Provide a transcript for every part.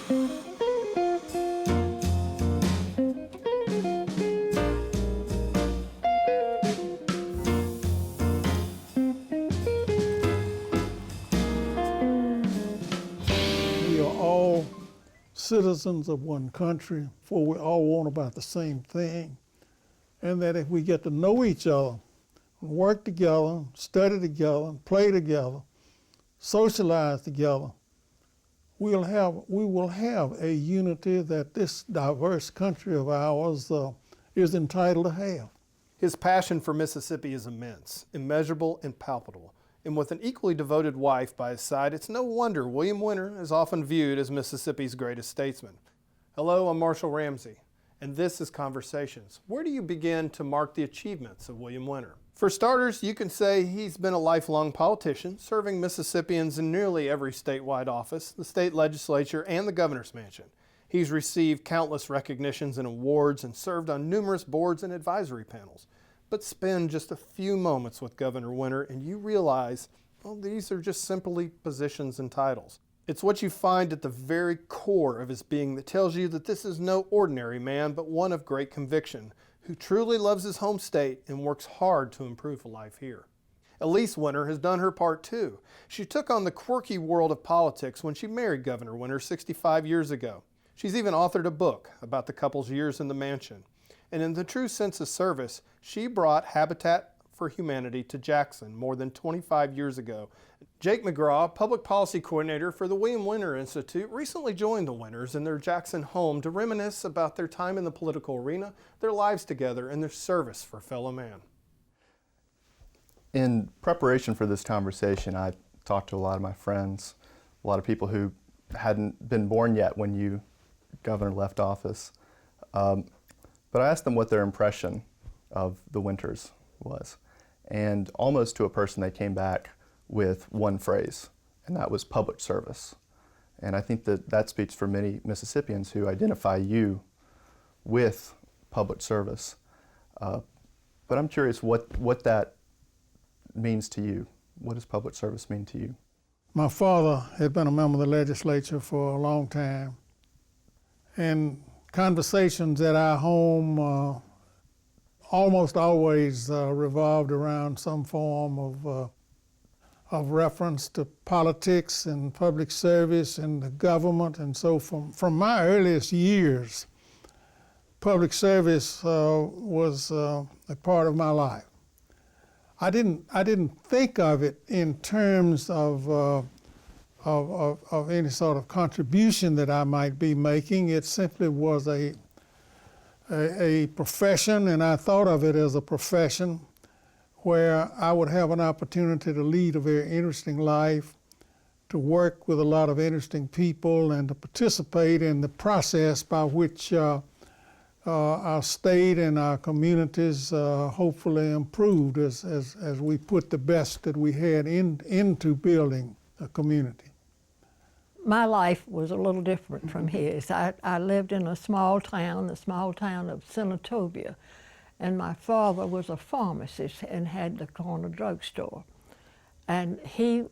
We are all citizens of one country, for we all want about the same thing. And that if we get to know each other, work together, study together, play together, socialize together, we will have a unity that this diverse country of ours is entitled to have. His passion for Mississippi is immense, immeasurable, and palpable. And with an equally devoted wife by his side, it's no wonder William Winter is often viewed as Mississippi's greatest statesman. Hello, I'm Marshall Ramsey, and this is Conversations. Where do you begin to mark the achievements of William Winter? For starters, you can say he's been a lifelong politician, serving Mississippians in nearly every statewide office, the state legislature, and the governor's mansion. He's received countless recognitions and awards and served on numerous boards and advisory panels. But spend just a few moments with Governor Winter and you realize, well, these are just simply positions and titles. It's what you find at the very core of his being that tells you that this is no ordinary man, but one of great conviction, who truly loves his home state and works hard to improve life here. Elise Winter has done her part too. She took on the quirky world of politics when she married Governor Winter 65 years ago. She's even authored a book about the couple's years in the mansion. And in the true sense of service, she brought Habitat for Humanity to Jackson more than 25 years ago. Jake McGraw, public policy coordinator for the William Winter Institute, recently joined the Winters in their Jackson home to reminisce about their time in the political arena, their lives together, and their service for fellow man. In preparation for this conversation, I talked to a lot of my friends, a lot of people who hadn't been born yet when you, Governor, left office. But I asked them what their impression of the Winters was. And almost to a person, they came back with one phrase, and that was public service. And I think that that speaks for many Mississippians who identify you with public service. But I'm curious what that means to you. What does public service mean to you? My father had been a member of the legislature for a long time, and conversations at our home almost always revolved around some form of reference to politics and public service and the government. And so from my earliest years, public service was a part of my life. I didn't think of it in terms of any sort of contribution that I might be making. It simply was a profession, and I thought of it as a profession where I would have an opportunity to lead a very interesting life, to work with a lot of interesting people, and to participate in the process by which our state and our communities hopefully improved as we put the best that we had into building a community. My life was a little different from his. I lived in a small town, the small town of Senatobia, and my father was a pharmacist and had the corner drugstore. And he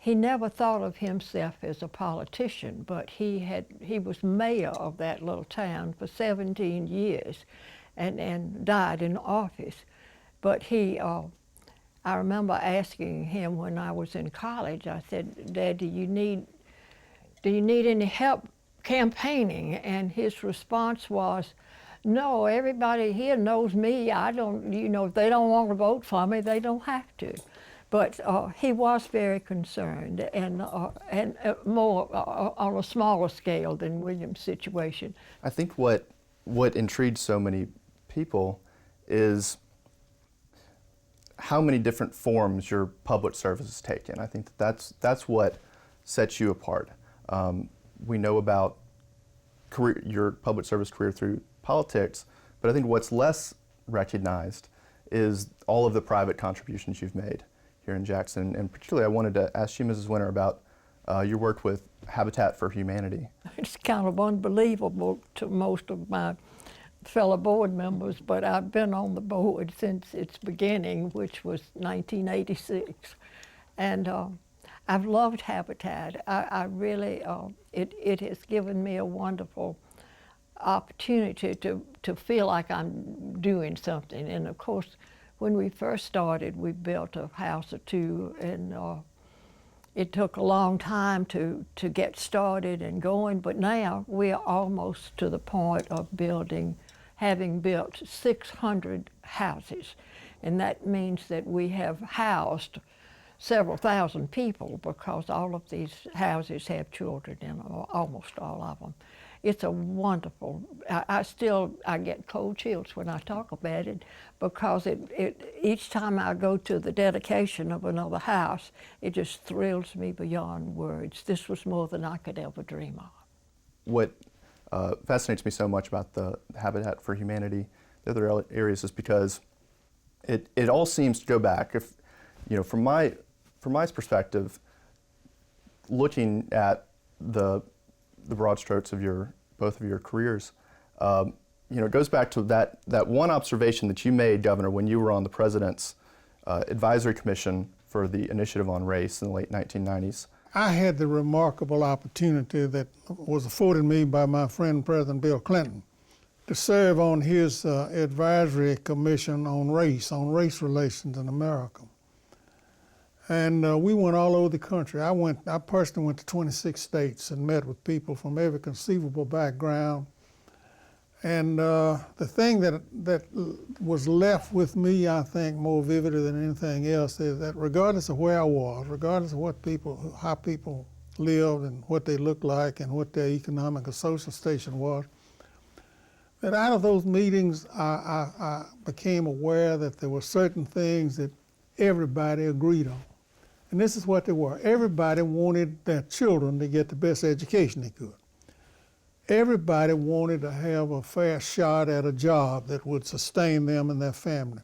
never thought of himself as a politician, but he was mayor of that little town for 17 years and died in office. But I remember asking him when I was in college, I said, "Dad, do you need any help campaigning?" And his response was, "No, everybody here knows me. I don't, if they don't want to vote for me, they don't have to." But he was very concerned, and more on a smaller scale than William's situation. I think what intrigued so many people is how many different forms your public service has taken. I think that's what sets you apart. We know about your public service career through politics, but I think what's less recognized is all of the private contributions you've made here in Jackson. And particularly I wanted to ask you, Mrs. Winter, about your work with Habitat for Humanity. It's kind of unbelievable to most of my fellow board members, but I've been on the board since its beginning, which was 1986. And I've loved Habitat. I really, it has given me a wonderful opportunity to feel like I'm doing something. And of course, when we first started, we built a house or two, and it took a long time to get started and going, but now we are almost to the point of having built 600 houses. And that means that we have housed several thousand people, because all of these houses have children in them, or almost all of them. It's a wonderful, I get cold chills when I talk about it, because each time I go to the dedication of another house, it just thrills me beyond words. This was more than I could ever dream of. What Fascinates me so much about the Habitat for Humanity, the other areas, is because it all seems to go back. If from my perspective, looking at the broad strokes of both of your careers, it goes back to that one observation that you made, Governor, when you were on the President's Advisory Commission for the Initiative on Race in the late 1990s. I had the remarkable opportunity that was afforded me by my friend President Bill Clinton to serve on his advisory commission on race relations in America. And we went all over the country. I personally went to 26 states and met with people from every conceivable background. And the thing that was left with me, I think, more vividly than anything else, is that regardless of where I was, regardless of how people lived and what they looked like and what their economic or social station was, that out of those meetings, I became aware that there were certain things that everybody agreed on. And this is what they were. Everybody wanted their children to get the best education they could. Everybody wanted to have a fair shot at a job that would sustain them and their family.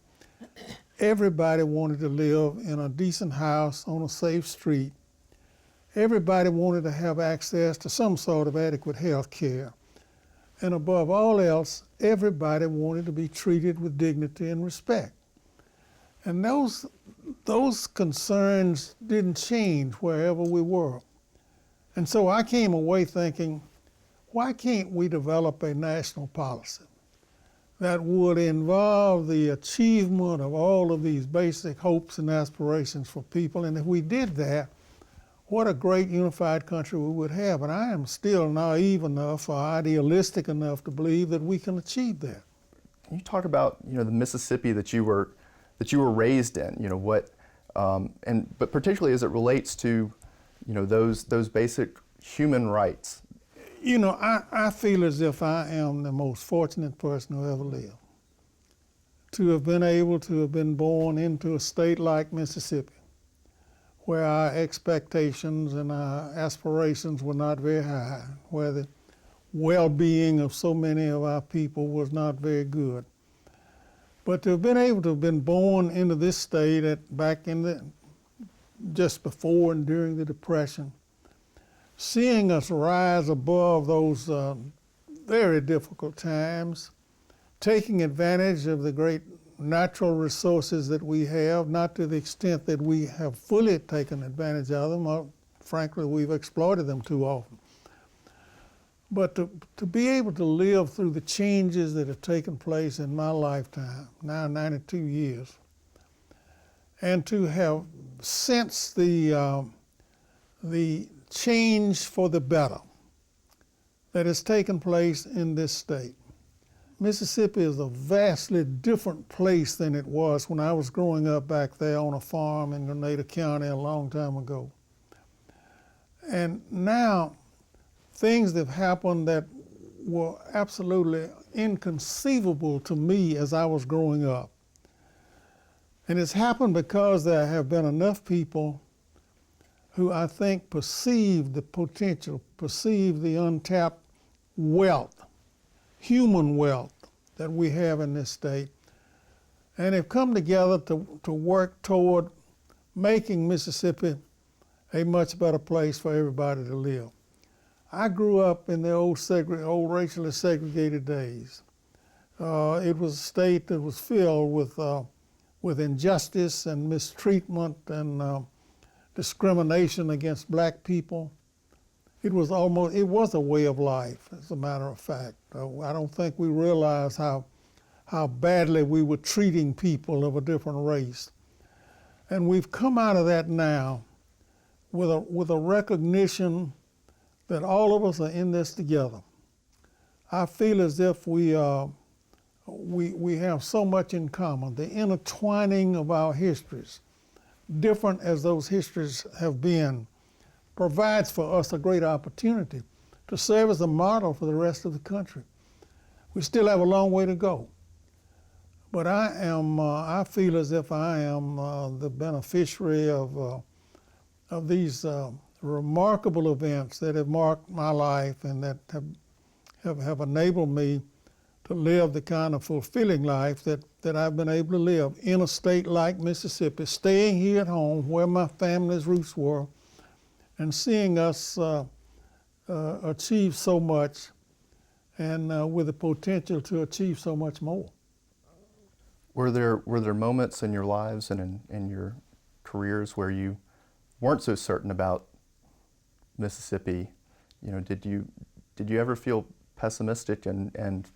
Everybody wanted to live in a decent house on a safe street. Everybody wanted to have access to some sort of adequate health care. And above all else, everybody wanted to be treated with dignity and respect. And those concerns didn't change wherever we were. And so I came away thinking, why can't we develop a national policy that would involve the achievement of all of these basic hopes and aspirations for people? And if we did that, what a great unified country we would have. And I am still naive enough or idealistic enough to believe that we can achieve that. Can you talk about the Mississippi that you were raised in? But particularly as it relates to those basic human rights. I feel as if I am the most fortunate person who ever lived. To have been able to have been born into a state like Mississippi, where our expectations and our aspirations were not very high, where the well-being of so many of our people was not very good. But to have been able to have been born into this state just before and during the Depression, seeing us rise above those very difficult times, taking advantage of the great natural resources that we have, not to the extent that we have fully taken advantage of them, or frankly, we've exploited them too often. But to be able to live through the changes that have taken place in my lifetime, now 92 years, and to have sensed the change for the better that has taken place in this state. Mississippi is a vastly different place than it was when I was growing up back there on a farm in Grenada County a long time ago. And now, things have happened that were absolutely inconceivable to me as I was growing up. And it's happened because there have been enough people who I think perceive the potential, perceive the untapped wealth, human wealth that we have in this state, and have come together to work toward making Mississippi a much better place for everybody to live. I grew up in the old racially segregated days. It was a state that was filled with injustice and mistreatment and discrimination against black people. It was a way of life, as a matter of fact. I don't think we realized how badly we were treating people of a different race. And we've come out of that now with a recognition that all of us are in this together. I feel as if we have so much in common. The intertwining of our histories, different as those histories have been, provides for us a great opportunity to serve as a model for the rest of the country. We still have a long way to go, but I feel as if I am the beneficiary of these remarkable events that have marked my life and that have enabled me to live the kind of fulfilling life that I've been able to live in a state like Mississippi, staying here at home where my family's roots were, and seeing us achieve so much, and with the potential to achieve so much more. Were there moments in your lives and in your careers where you weren't so certain about Mississippi? You know, did you ever feel pessimistic and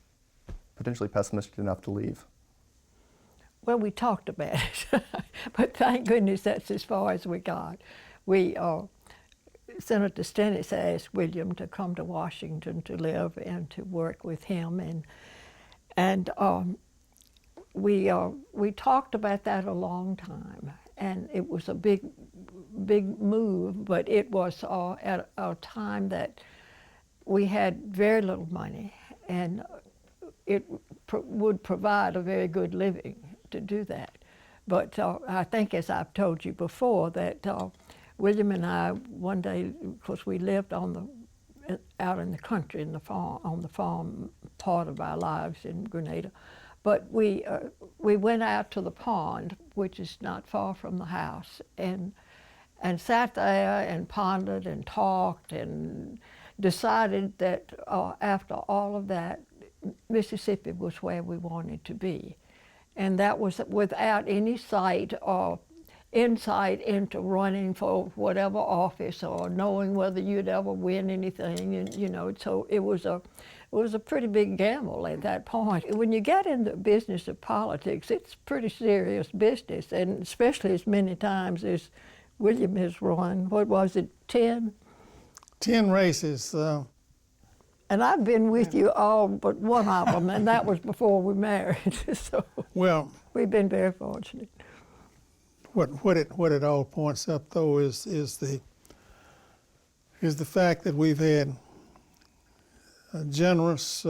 potentially pessimistic enough to leave? Well, we talked about it, but thank goodness that's as far as we got. Senator Stennis asked William to come to Washington to live and to work with him, and we talked about that a long time, and it was a big move, but it was at a time that we had very little money, and it would provide a very good living to do that. But I think, as I've told you before, that William and I, one day, because we lived out in the country, on the farm part of our lives in Grenada, but we went out to the pond, which is not far from the house, and sat there and pondered and talked and decided that after all of that, Mississippi was where we wanted to be. And that was without any sight or insight into running for whatever office or knowing whether you'd ever win anything, and so it was a pretty big gamble at that point. When you get in the business of politics, it's pretty serious business, and especially as many times as William has run. What was it, 10? 10 races. And I've been with you all but one of them, and that was before we married. So Well, we've been very fortunate. what it all points up, though, is the fact that we've had generous,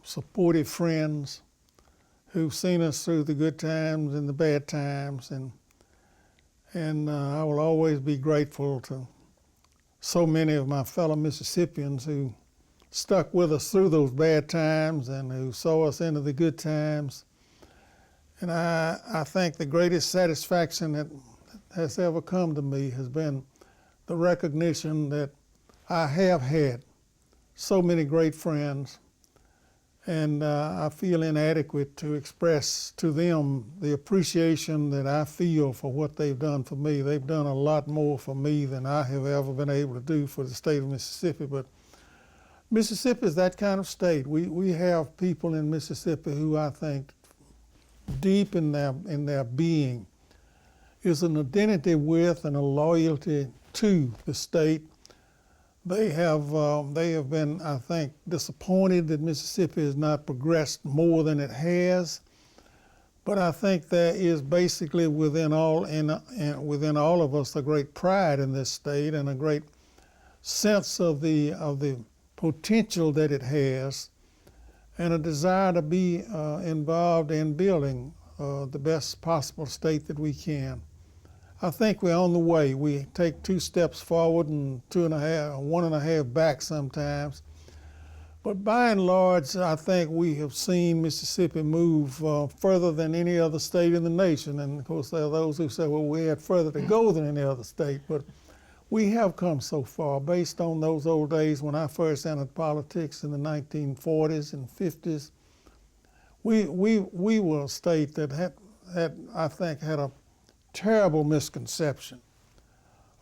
supportive friends who've seen us through the good times and the bad times, and I will always be grateful to so many of my fellow Mississippians who stuck with us through those bad times and who saw us into the good times. And I think the greatest satisfaction that has ever come to me has been the recognition that I have had so many great friends, and I feel inadequate to express to them the appreciation that I feel for what they've done for me. They've done a lot more for me than I have ever been able to do for the state of Mississippi, but Mississippi is that kind of state. We have people in Mississippi who I think deep in their being is an identity with and a loyalty to the state. They have been, I think, disappointed that Mississippi has not progressed more than it has. But I think there is basically within all of us a great pride in this state and a great sense of the potential that it has, and a desire to be involved in building the best possible state that we can. I think we're on the way. We take 2 steps forward and 1.5 back sometimes. But by and large, I think we have seen Mississippi move further than any other state in the nation. And of course, there are those who say, well, we had further to go than any other state. But we have come so far based on those old days when I first entered politics in the 1940s and 50s. We were a state that had I think, had a terrible misconception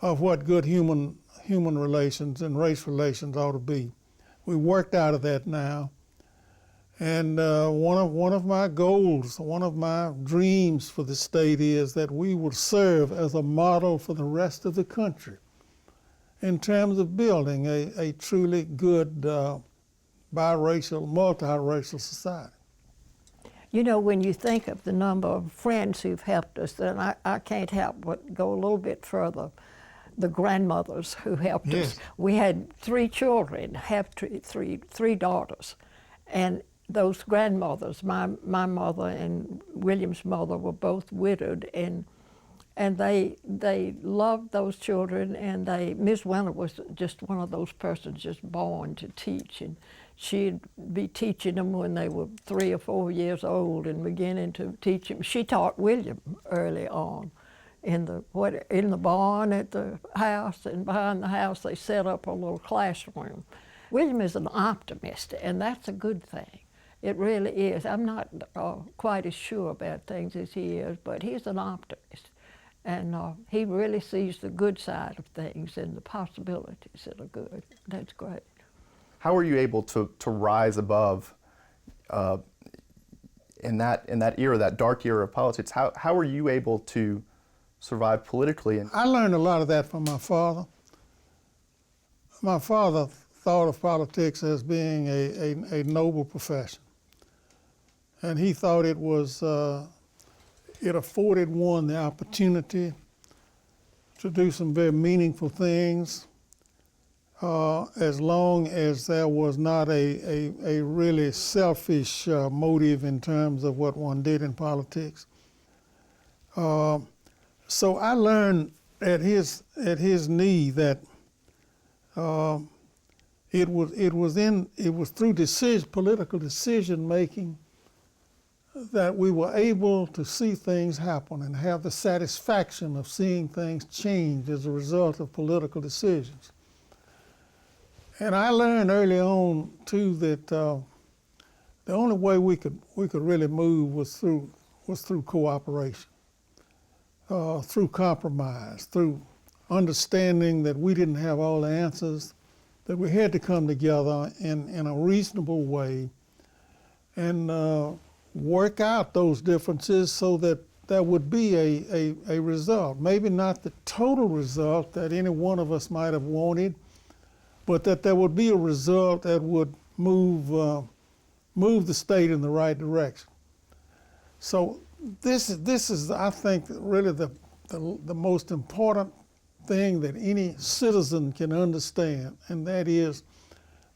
of what good human relations and race relations ought to be. We worked out of that now. And one of my goals, one of my dreams for the state is that we would serve as a model for the rest of the country in terms of building a truly good biracial, multiracial society. You know, when you think of the number of friends who've helped us, then I can't help but go a little bit further. The grandmothers who helped us. We had 3 children, have three daughters, and those grandmothers, my mother and William's mother were both widowed, and they loved those children, and Miss Winter was just one of those persons just born to teach, and she'd be teaching them when they were 3 or 4 years old and beginning to teach them. She taught William early on. In the barn at the house, and behind the house they set up a little classroom. William is an optimist, and that's a good thing. It really is. I'm not quite as sure about things as he is, but he's an optimist. And he really sees the good side of things and the possibilities that are good. That's great. How were you able to rise above in that era, that dark era of politics? How were you able to survive politically? I learned a lot of that from my father. My father thought of politics as being a noble profession. And he thought it was, it afforded one the opportunity to do some very meaningful things as long as there was not a really selfish motive in terms of what one did in politics. So I learned at his knee that it was through political decision making that we were able to see things happen and have the satisfaction of seeing things change as a result of political decisions. And I learned early on too that the only way we could really move was through cooperation. Through compromise, through understanding that we didn't have all the answers, that we had to come together in a reasonable way and work out those differences so that there would be a result. Maybe not the total result that any one of us might have wanted, but that there would be a result that would move the state in the right direction. So this is, I think, really the most important thing that any citizen can understand, and that is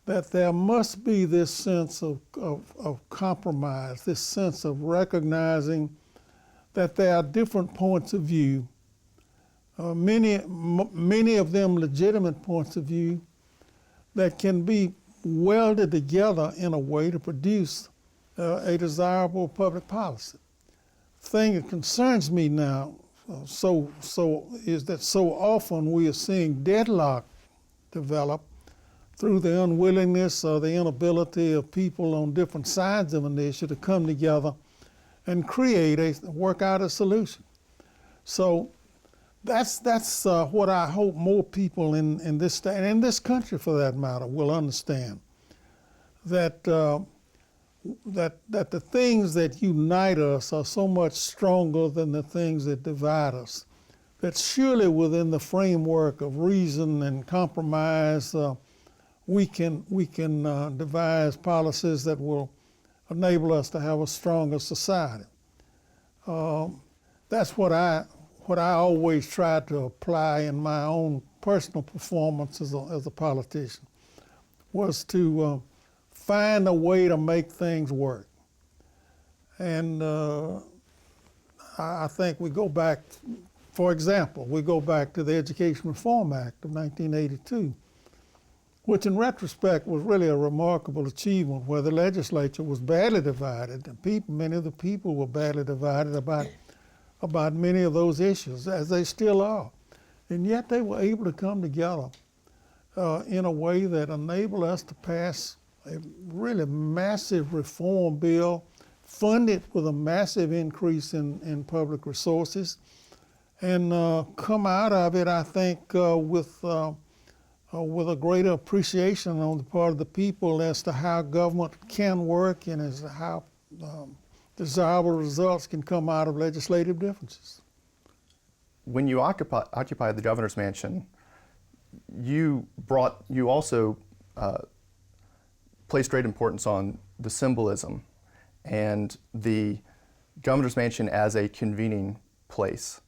that there must be this sense of compromise, this sense of recognizing that there are different points of view, many of them legitimate points of view that can be welded together in a way to produce a desirable public policy. Thing that concerns me now is that so often we are seeing deadlock develop through the unwillingness or the inability of people on different sides of an issue to come together and work out a solution. So that's what I hope more people in this state, and in this country for that matter, will understand. That the things that unite us are so much stronger than the things that divide us. That surely within the framework of reason and compromise, we can devise policies that will enable us to have a stronger society. That's what I always try to apply in my own personal performance as a politician, was to find a way to make things work. And I think we go back, for example, we go back to the Education Reform Act of 1982, which in retrospect was really a remarkable achievement, where the legislature was badly divided, and many of the people were badly divided about many of those issues, as they still are. And yet they were able to come together in a way that enabled us to pass a really massive reform bill, funded with a massive increase in public resources, and come out of it, I think, with a greater appreciation on the part of the people as to how government can work and as to how desirable results can come out of legislative differences. When you occupied the governor's mansion, you also placed great importance on the symbolism and the governor's mansion as a convening place.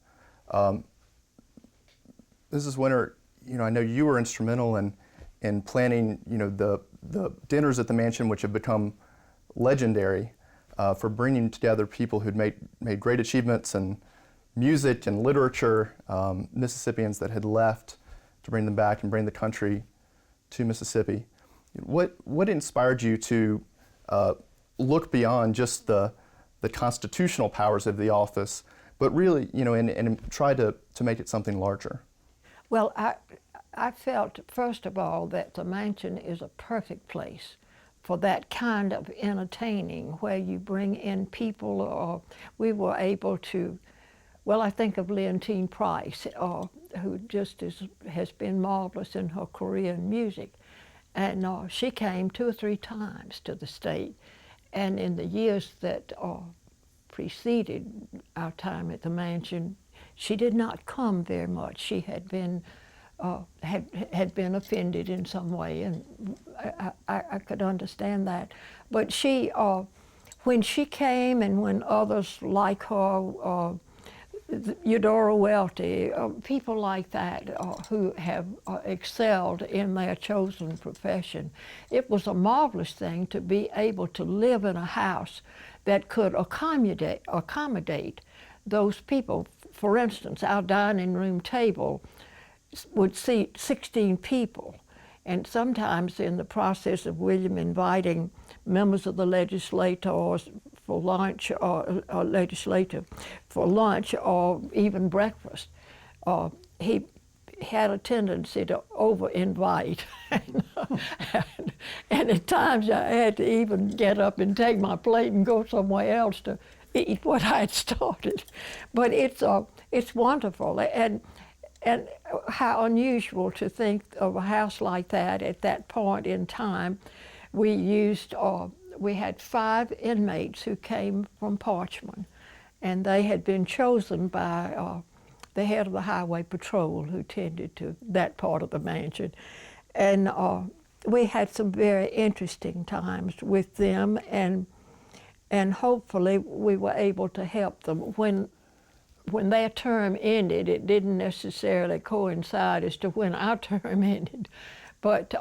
Mrs. Winter, I know you were instrumental in planning, the dinners at the mansion, which have become legendary, for bringing together people who'd made great achievements in music and literature, Mississippians that had left to bring them back and bring the country to Mississippi. What inspired you to look beyond just the constitutional powers of the office, but really, and try to make it something larger? Well, I felt, first of all, that the mansion is a perfect place for that kind of entertaining where you bring in people, or we were able to, well, I think of Leontine Price, who just has been marvelous in her career in music. And she came 2 or 3 times to the state. And in the years that preceded our time at the mansion, she did not come very much. She had been offended in some way, and I could understand that. But she, when she came, and when others like her, Eudora Welty, people like that who have excelled in their chosen profession, it was a marvelous thing to be able to live in a house that could accommodate those people. For instance, our dining room table would seat 16 people, and sometimes in the process of William inviting members of the legislators for lunch, or legislative for lunch, or even breakfast, he had a tendency to over-invite. And at times I had to even get up and take my plate and go somewhere else to eat what I had started. But it's wonderful, and how unusual to think of a house like that at that point in time. We had 5 inmates who came from Parchman, and they had been chosen by the head of the highway patrol who tended to that part of the mansion. And we had some very interesting times with them, and hopefully we were able to help them. When their term ended, it didn't necessarily coincide as to when our term ended, but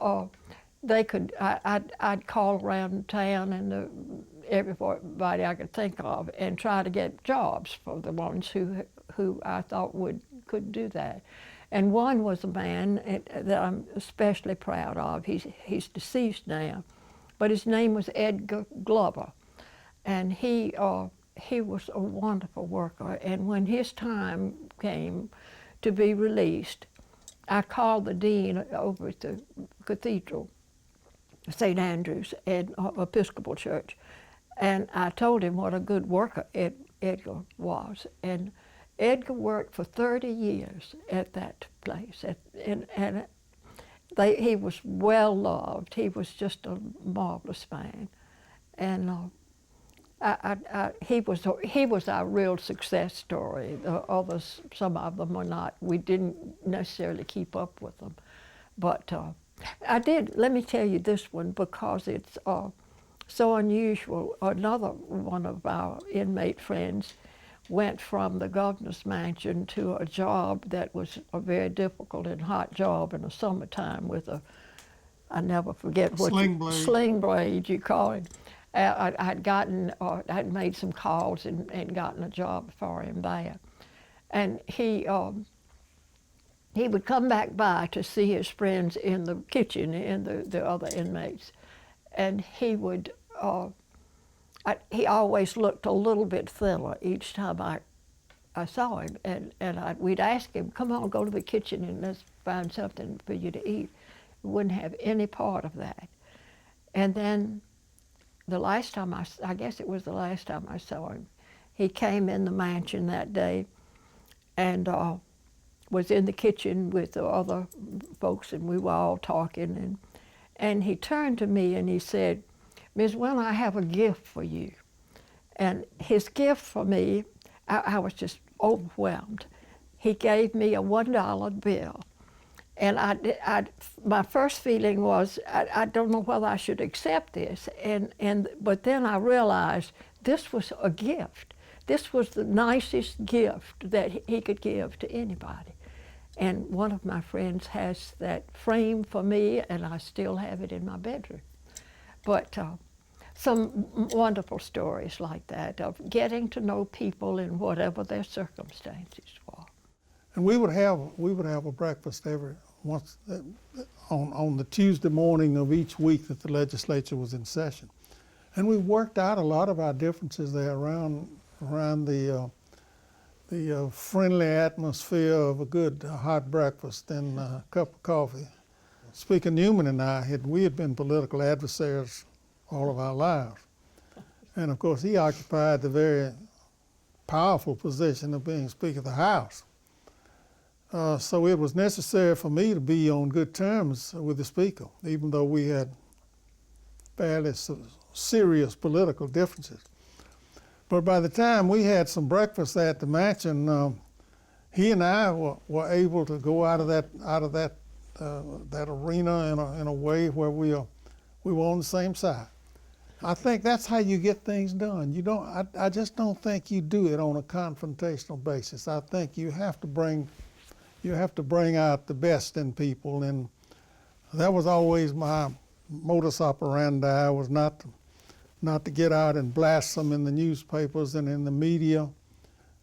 they could. I'd call around town and everybody I could think of and try to get jobs for the ones who I thought could do that. And one was a man that I'm especially proud of. He's deceased now, but his name was Edgar Glover, and he was a wonderful worker. And when his time came to be released, I called the dean over at the cathedral, St. Andrew's and Episcopal Church, and I told him what a good worker Edgar was. And Edgar worked for 30 years at that place, he was well loved. He was just a marvelous man, and he was our real success story. The others, some of them were not. We didn't necessarily keep up with them, but I did. Let me tell you this one because it's so unusual. Another one of our inmate friends went from the governor's mansion to a job that was a very difficult and hot job in the summertime with I never forget what sling blade you call it. I'd made some calls and gotten a job for him there, and he would come back by to see his friends in the kitchen and the other inmates, and he would. He always looked a little bit thinner each time I saw him, and we'd ask him, "Come on, go to the kitchen and let's find something for you to eat." He wouldn't have any part of that. And then the last time I guess it was the last time I saw him, he came in the mansion that day, and was in the kitchen with the other folks, and we were all talking, and he turned to me and he said, "Ms. Winter, I have a gift for you." And his gift for me, I was just overwhelmed. He gave me a $1 bill. And my first feeling was, I don't know whether I should accept this. But then I realized this was a gift. This was the nicest gift that he could give to anybody. And one of my friends has that frame for me, and I still have it in my bedroom. But some wonderful stories like that of getting to know people in whatever their circumstances were. And we would have a breakfast every once on the Tuesday morning of each week that the legislature was in session, and we worked out a lot of our differences there around the friendly atmosphere of a good hot breakfast and a cup of coffee. Speaker Newman and we had been political adversaries all of our lives, and of course he occupied the very powerful position of being Speaker of the House. So it was necessary for me to be on good terms with the Speaker, even though we had fairly serious political differences. But by the time we had some breakfast at the mansion, he and I were able to go out of that arena in a way where we were on the same side. I think that's how you get things done. I just don't think you do it on a confrontational basis. I think you have to bring out the best in people, and that was always my modus operandi, was not to get out and blast them in the newspapers and in the media,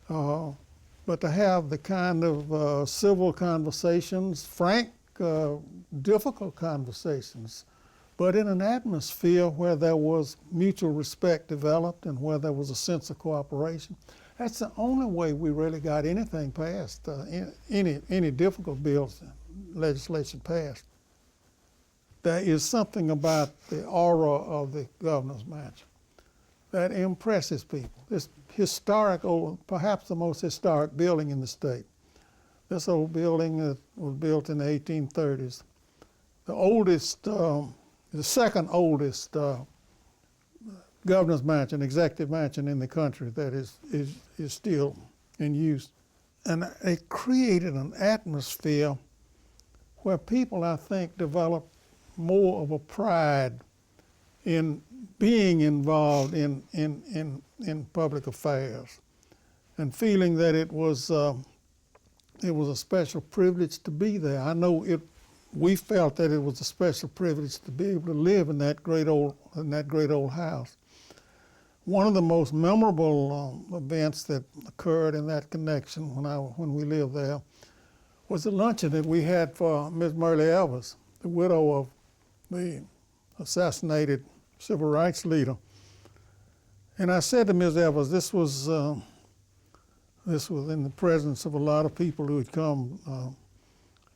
but to have the kind of civil conversations, frank, difficult conversations, but in an atmosphere where there was mutual respect developed and where there was a sense of cooperation. That's the only way we really got anything passed, any difficult bills, legislation passed. There is something about the aura of the governor's mansion that impresses people. This historic, perhaps the most historic building in the state. This old building that was built in the 1830s. The oldest, the second oldest governor's mansion, executive mansion in the country that is still in use. And it created an atmosphere where people, I think, developed more of a pride in being involved in public affairs and feeling that it was a special privilege to be there. I know we felt that it was a special privilege to be able to live in that great old house. One of the most memorable events that occurred in that connection when we lived there was the luncheon that we had for Ms. Myrlie Evers, the widow of the assassinated civil rights leader. And I said to Ms. Evers, this was in the presence of a lot of people who had come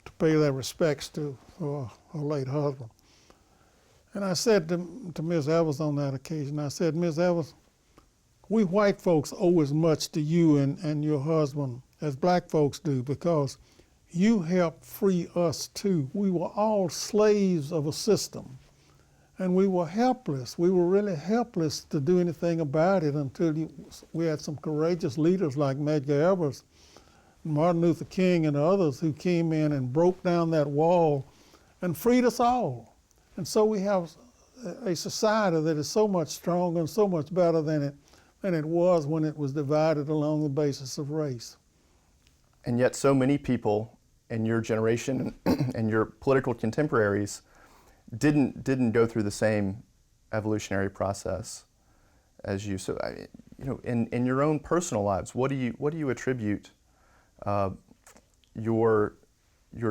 to pay their respects to her late husband. And I said to Ms. Evers on that occasion, I said, "Ms. Evers, we white folks owe as much to you and your husband as black folks do, because you helped free us too. We were all slaves of a system, and we were helpless. We were really helpless to do anything about it until we had some courageous leaders like Medgar Evers, Martin Luther King, and others who came in and broke down that wall and freed us all. And so we have a society that is so much stronger and so much better than it was when it was divided along the basis of race." And yet so many people in your generation and your political contemporaries didn't go through the same evolutionary process as you. So, in your own personal lives, what do you attribute your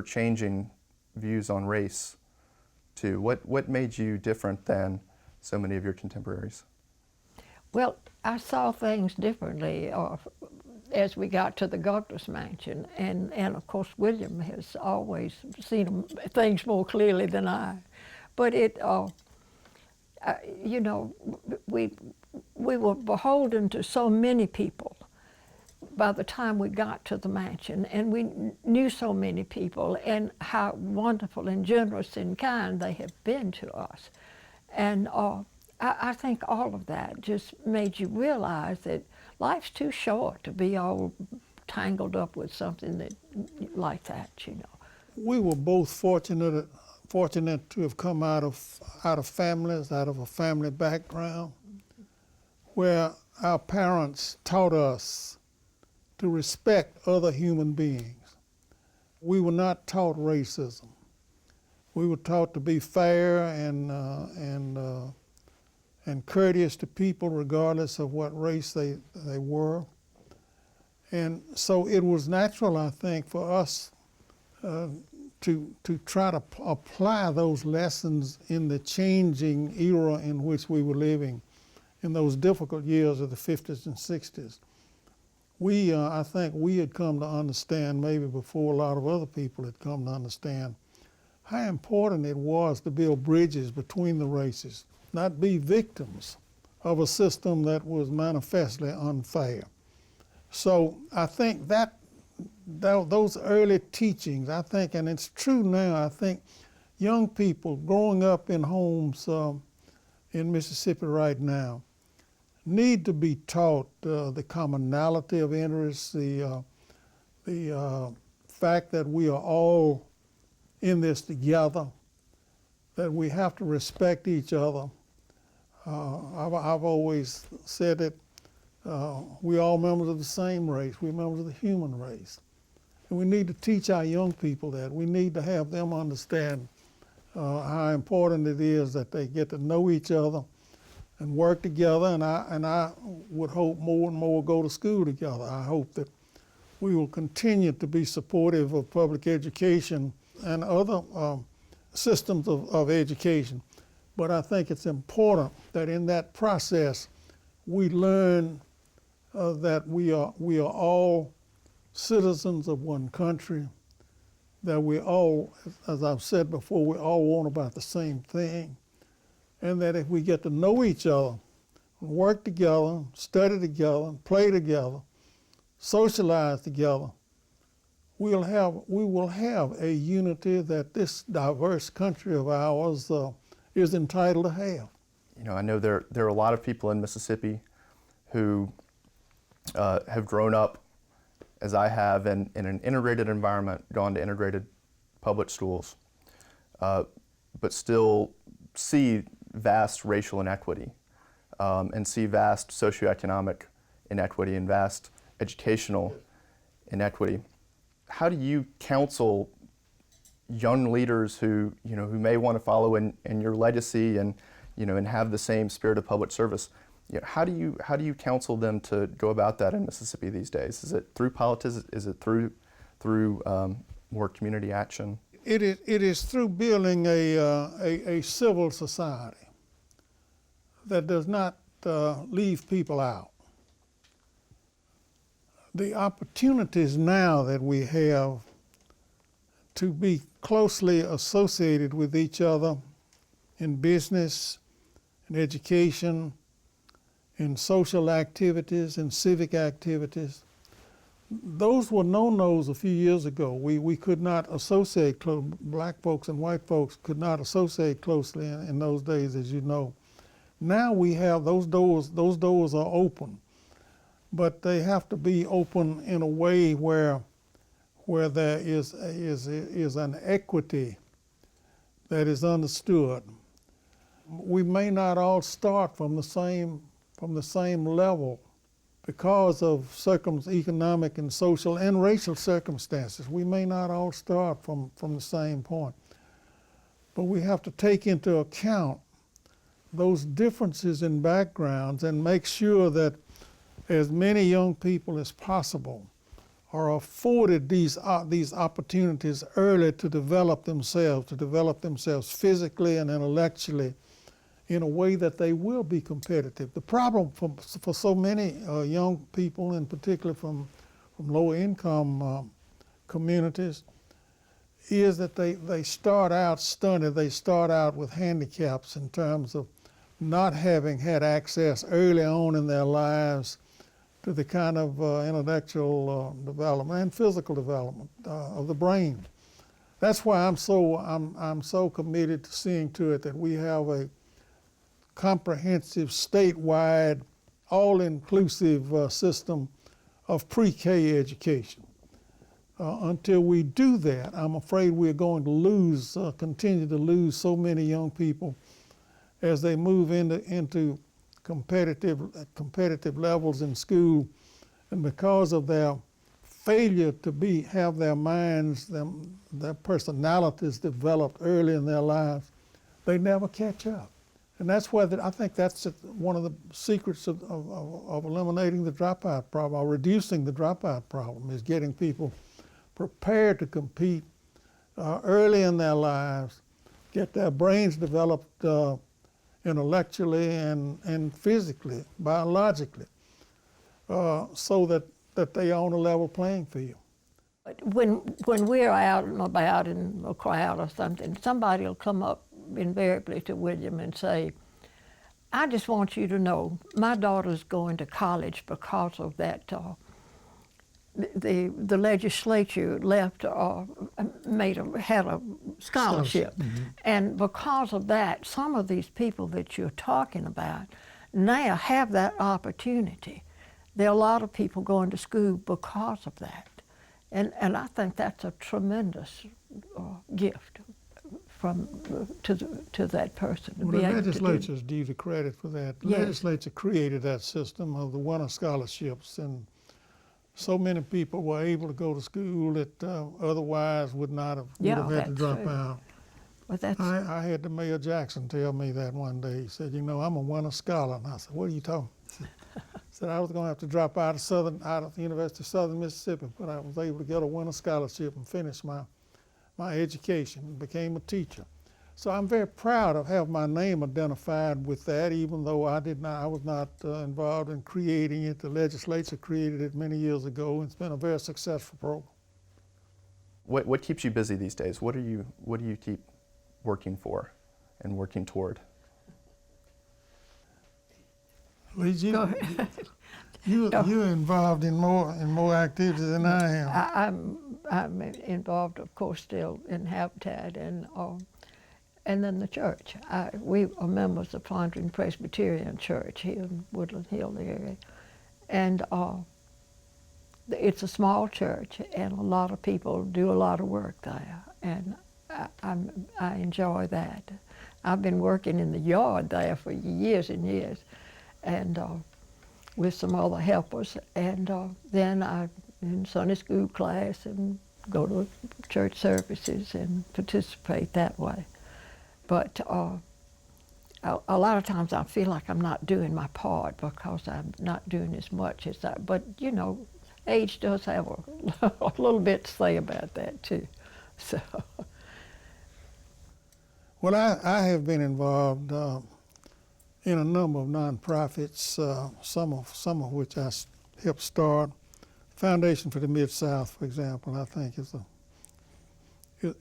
changing views on race to? What made you different than so many of your contemporaries? Well, I saw things differently as we got to the governor's mansion, and of course William has always seen things more clearly than I. But we were beholden to so many people. by the time we got to the mansion, and we knew so many people and how wonderful and generous and kind they have been to us. And I think all of that just made you realize that life's too short to be all tangled up with something that, like that, you know. We were both fortunate to have come out of families, out of a family background, where our parents taught us to respect other human beings. We were not taught racism. We were taught to be fair and courteous to people regardless of what race they were. And so it was natural, I think, for us to try to apply those lessons in the changing era in which we were living in those difficult years of the 50s and 60s. I think we had come to understand, maybe before a lot of other people had come to understand, how important it was to build bridges between the races, not be victims of a system that was manifestly unfair. So I think that those early teachings, I think, and it's true now, I think young people growing up in homes in Mississippi right now need to be taught the commonality of interests, the fact that we are all in this together, that we have to respect each other. I've always said that we're all members of the same race. We're members of the human race. And we need to teach our young people that. We need to have them understand how important it is that they get to know each other and work together. And I would hope more and more go to school together. I hope that we will continue to be supportive of public education and other systems of education. But I think it's important that in that process we learn that we are all citizens of one country, that we all, as I've said before, we all want about the same thing, and that if we get to know each other, work together, study together, play together, socialize together, we will have a unity that this diverse country of ours is entitled to have. You know, I know there are a lot of people in Mississippi who have grown up, as I have, in an integrated environment, gone to integrated public schools, but still see vast racial inequity and see vast socioeconomic inequity and vast educational inequity. How do you counsel young leaders who may want to follow in your legacy and have the same spirit of public service? How do you counsel them to go about that in Mississippi these days? Is it through politics? Is it through more community action? It is through building a civil society that does not leave people out. The opportunities now that we have to be closely associated with each other in business, in education, in social activities, in civic activities, those were no-nos a few years ago. We could not associate, black folks and white folks could not associate closely in those days, as you know. Now we have those doors are open, but they have to be open in a way where there is an equity that is understood. We may not all start from the same level because of economic and social and racial circumstances. We may not all start from the same point. But we have to take into account those differences in backgrounds and make sure that as many young people as possible are afforded these opportunities early to develop themselves physically and intellectually in a way that they will be competitive. The problem for so many young people, in particular from lower income communities, is that they start out stunted. They start out with handicaps in terms of not having had access early on in their lives to the kind of intellectual development and physical development of the brain. That's why I'm so committed to seeing to it that we have a comprehensive, statewide, all-inclusive system of pre-K education. Until we do that, I'm afraid we're going to continue to lose so many young people as they move into competitive levels in school, and because of their failure to have their minds, their personalities developed early in their lives, they never catch up. And that's where I think that's one of the secrets of eliminating the dropout problem, or reducing the dropout problem, is getting people prepared to compete early in their lives, get their brains developed intellectually and physically, biologically, so that they are on a level playing field. When we're out and about in a crowd or something, somebody will come up invariably to William and say, I just want you to know my daughter's going to college because of that. The legislature left had a scholarship. Mm-hmm. And because of that, some of these people that you're talking about now have that opportunity. There are a lot of people going to school because of that. And I think that's a tremendous gift to that person. To Well, be the able to do. legislature is due the credit for that. The Yes. legislature created that system of the winter scholarships, and so many people were able to go to school that otherwise would have had to that's drop true. out. But that's, I had the Mayor Jackson tell me that one day. He said, you know, I'm a winter scholar. And I said, what are you talking about? He said, I was going to have to drop out of the University of Southern Mississippi, but I was able to get a winter scholarship and finish my education and became a teacher. So I'm very proud of having my name identified with that, even though I was not involved in creating it. The legislature created it many years ago, and it's been a very successful program. What keeps you busy these days? What do you keep working for and working toward? Elise, Go ahead. you're involved in more activities than I am. I'm involved, of course, still in Habitat and then the church. We are members of Fondren Presbyterian Church here in Woodland Hill area. And it's a small church, and a lot of people do a lot of work there. And I enjoy that. I've been working in the yard there for years and years, and with some other helpers. And then I'm in Sunday school class and go to church services and participate that way. But a lot of times I feel like I'm not doing my part because I'm not doing as much as that. But you know, age does have a little bit to say about that too. So. Well, I have been involved in a number of nonprofits, some of which I helped start. Foundation for the Mid-South, for example, I think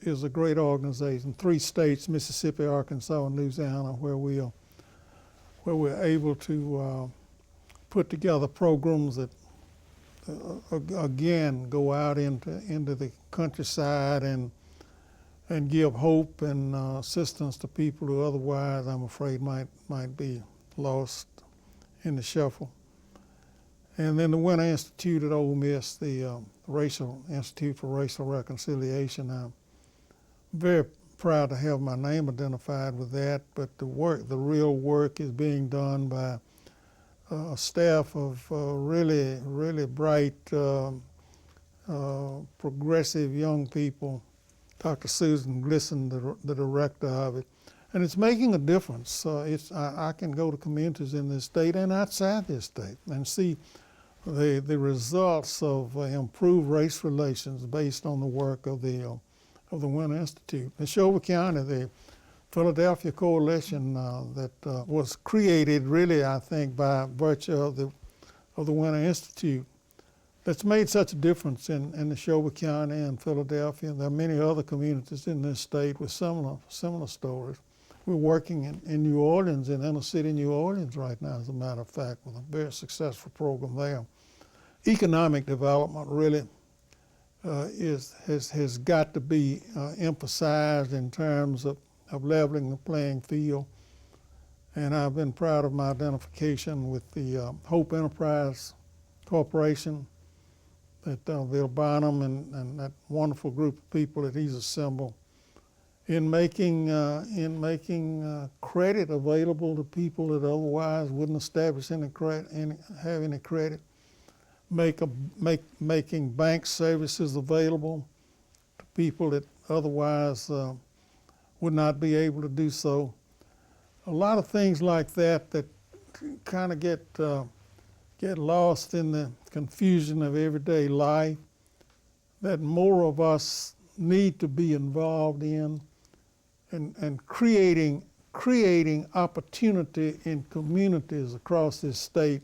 is a great organization. 3 states, Mississippi, Arkansas, and Louisiana, where we're able to put together programs that again go out into the countryside and give hope and assistance to people who otherwise, I'm afraid, might be lost in the shuffle. And then the Winter Institute at Ole Miss, the Racial Institute for Racial Reconciliation. I'm very proud to have my name identified with that, but the real work is being done by a staff of really bright, progressive young people. Dr. Susan Glisson, the director of it, and it's making a difference. I can go to communities in this state and outside this state and see the results of improved race relations based on the work of the Winter Institute. In Neshoba County, the Philadelphia Coalition that was created really, I think, by virtue of the Winter Institute, that's made such a difference in Neshoba County and Philadelphia. There are many other communities in this state with similar stories. We're working in New Orleans, in inner city New Orleans right now, as a matter of fact, with a very successful program there. economic development really has got to be emphasized in terms of leveling the playing field. And I've been proud of my identification with the Hope Enterprise Corporation that Bill Bynum and that wonderful group of people that he's assembled in making credit available to people that otherwise wouldn't establish have any credit, making bank services available to people that otherwise would not be able to do so. A lot of things like that kind of get lost in the confusion of everyday life, that more of us need to be involved in, and creating opportunity in communities across this state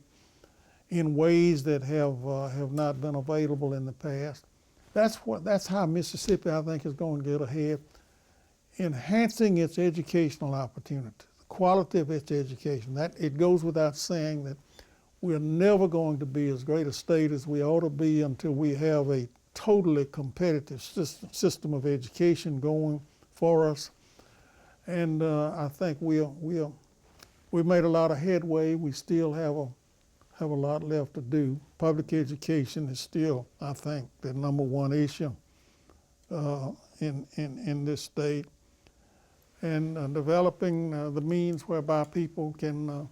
in ways that have not been available in the past. That's how Mississippi, I think, is going to get ahead, enhancing its educational opportunities, the quality of its education. That it goes without saying that we're never going to be as great a state as we ought to be until we have a totally competitive system of education going for us. And I think we've made a lot of headway. We still have a lot left to do. Public education is still, I think, the #1 issue in this state, and developing the means whereby people can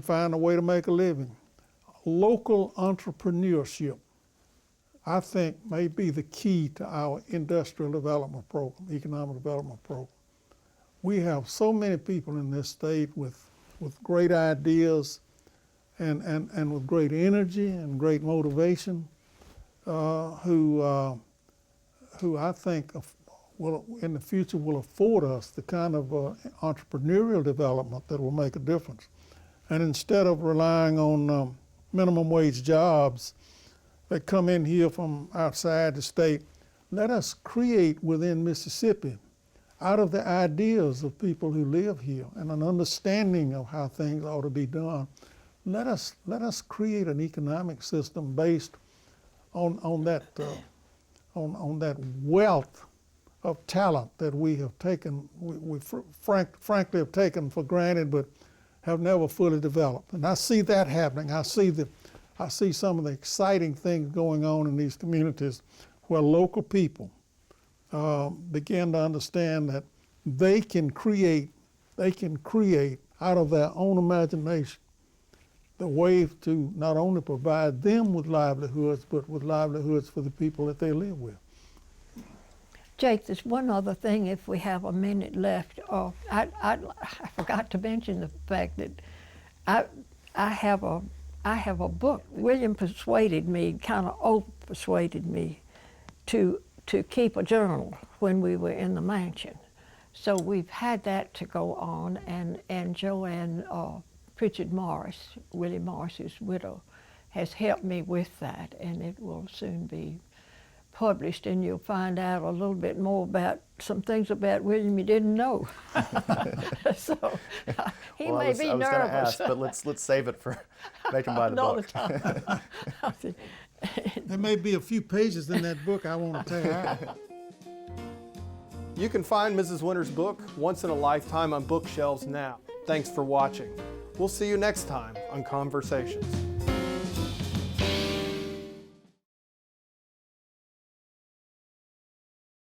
find a way to make a living. Local entrepreneurship, I think, may be the key to our industrial development program, economic development program. We have so many people in this state with great ideas and with great energy and great motivation, who I think will, in the future, will afford us the kind of entrepreneurial development that will make a difference. And instead of relying on minimum wage jobs that come in here from outside the state, let us create within Mississippi, out of the ideas of people who live here and an understanding of how things ought to be done, let us create an economic system based on that wealth of talent that we have taken, frankly have taken for granted, but have never fully developed. And I see that happening. I see some of the exciting things going on in these communities where local people begin to understand that they can create out of their own imagination the way to not only provide them with livelihoods, but with livelihoods for the people that they live with. Jake, there's one other thing if we have a minute left. I forgot to mention the fact that I have a book. William persuaded me, kind of over-persuaded me to keep a journal when we were in the mansion. So we've had that to go on, and Joanne Pritchard Morris, Willie Morris's widow, has helped me with that, and it will soon be published, and you'll find out a little bit more about some things about William you didn't know. So he may be nervous. I was going to ask, but let's save it for making by the book. Time. There may be a few pages in that book I want to tear out. You can find Mrs. Winter's book, Once in a Lifetime, on bookshelves now. Thanks for watching. We'll see you next time on Conversations.